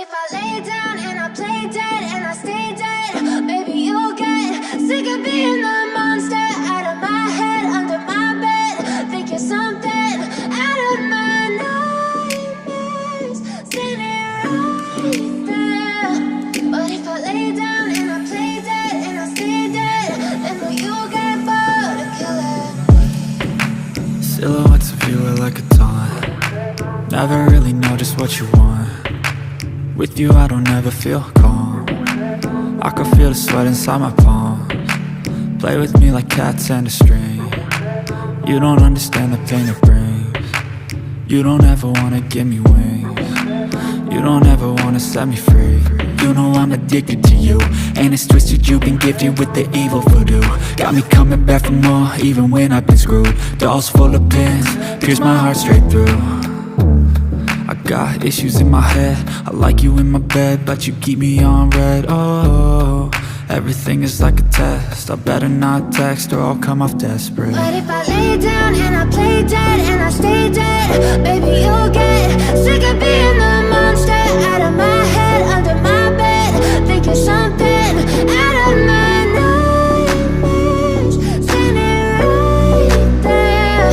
if I lay down and I play dead and I stay dead, maybe you'll get sick of being the monster out of my head, under my bed. Think you're something out of my nightmares, standing right there. But if I lay down and I play dead and I stay dead, then will you get bored of killing? Silhouettes of you are like a taunt. Never really know just what you want. With you I don't ever feel calm. I can feel the sweat inside my palms. Play with me like cats and a string. You don't understand the pain it brings. You don't ever wanna give me wings. You don't ever wanna set me free. You know I'm addicted to you, and it's twisted you've been gifted with the evil voodoo. Got me coming back for more, even when I've been screwed. Dolls full of pins, pierce my heart straight through. I got issues in my head, I like you in my bed, but you keep me on red. Oh, everything is like a test, I better not text or I'll come off desperate. But if I lay down and I play dead and I stay dead, baby you'll get sick of being the monster out of my head, under my bed. Think you're something out of my nightmares, standing right there.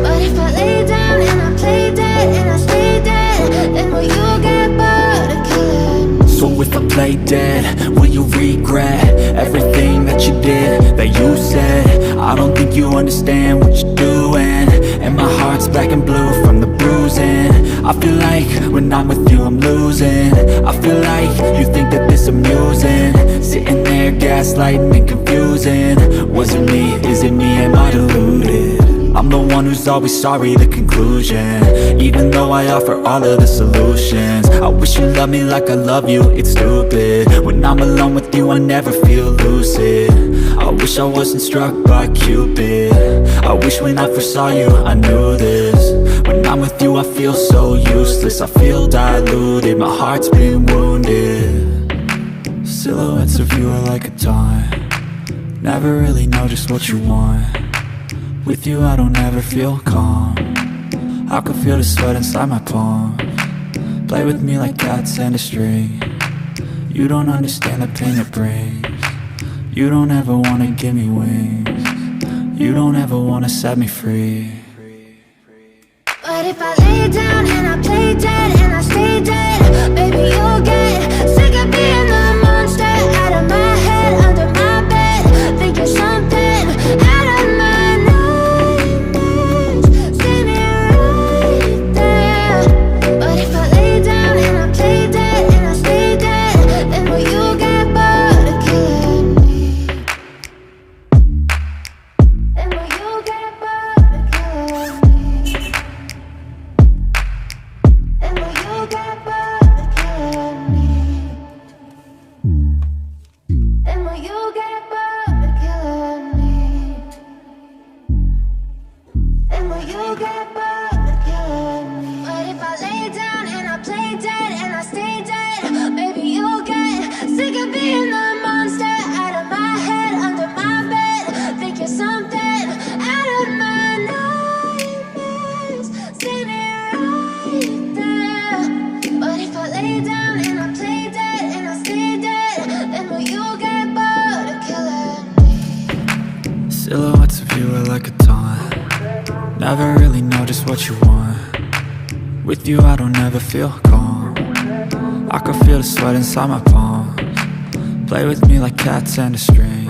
But if I lay down and I play dead and I stay dead, then will you get bored of killing? So if I play dead, will you regret everything that you did, that you said? I don't think you understand what you're doing, and my heart's black and blue from the bruising. I feel like when I'm with you I'm losing. I feel like you think that this amusing, sitting there gaslighting and confusing. Was it me? Is it me? Am I deluded? I'm the one who's always sorry, the conclusion, even though I offer all of the solutions. I wish you loved me like I love you, it's stupid. When I'm alone with you I never feel lucid. I wish I wasn't struck by Cupid. I wish when I first saw you I knew this. When I'm with you I feel so useless, I feel diluted, my heart's been wounded. Silhouettes of you are like a taunt. Never really know just what you want. With you I don't ever feel calm. I can feel the sweat inside my palms. Play with me like cats and a string. You don't understand the pain it brings. You don't ever wanna give me wings. You don't ever wanna set me free. But if I lay down and I play dead and I stay dead, baby you'll get sick of being the monster out of my head, under my bed. Think you're something out of my nightmares, standing right there. But if I lay down and I play dead and I stay dead, then will you get bored of killing me? Then will you get bored of killing me? And will you get bored of killing me? And will you get bored of killing me? And will you get bored of killing me? But if I lay down and I play dead and I stay dead, maybe you'll get sick of being the monster out of my head, under my bed. Think you're something out of my nightmares, standing right there. But if I lay down and I play dead and I stay dead, then will you get bored of killing me? Silhouettes of you are like a taunt. Never really know just what you want. With you I don't ever feel calm. I can feel the sweat inside my palms. Play with me like cats and a string.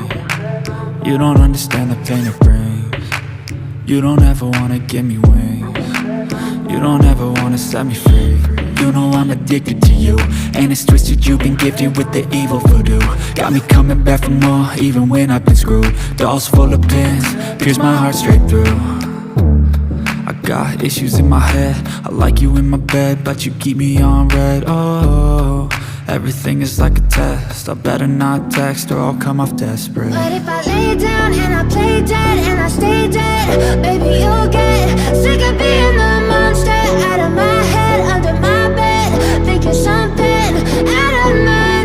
You don't understand the pain it brings. You don't ever wanna give me wings. You don't ever wanna set me free. You know I'm addicted to you, and it's twisted you've been gifted with the evil voodoo. Got me coming back for more, even when I've been screwed. Dolls full of pins, pierce my heart straight through. I got issues in my head, I like you in my bed, but you keep me on red. Oh, everything is like a test, I better not text or I'll come off desperate. But if I lay down and I play dead and I stay dead, baby you'll get sick of being the monster out of my head, under my bed. Think you're something out of my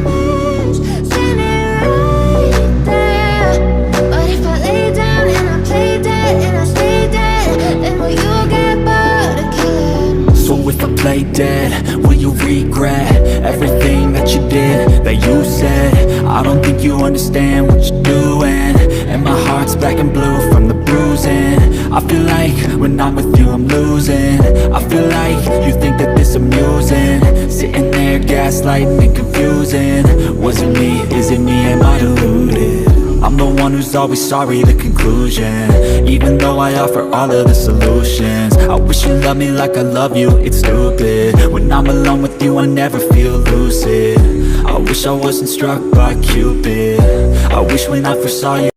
nightmares, standing right there. But if I lay down and I play dead and I stay dead, then will you get bored of killing me? So if I play dead, will you regret everything that you did, that you said. I don't think you understand what you're doing, and my heart's black and blue from the bruising. I feel like when I'm with you I'm losing. I feel like you think that this amusing, sitting there gaslighting and confusing. Was it me? Is it me? Am I deluded? I'm the one who's always sorry, the conclusion. Even though I offer all of the solutions, I wish you loved me like I love you, it's stupid. When I'm alone with you I never feel lucid. I wish I wasn't struck by Cupid. I wish when I first saw you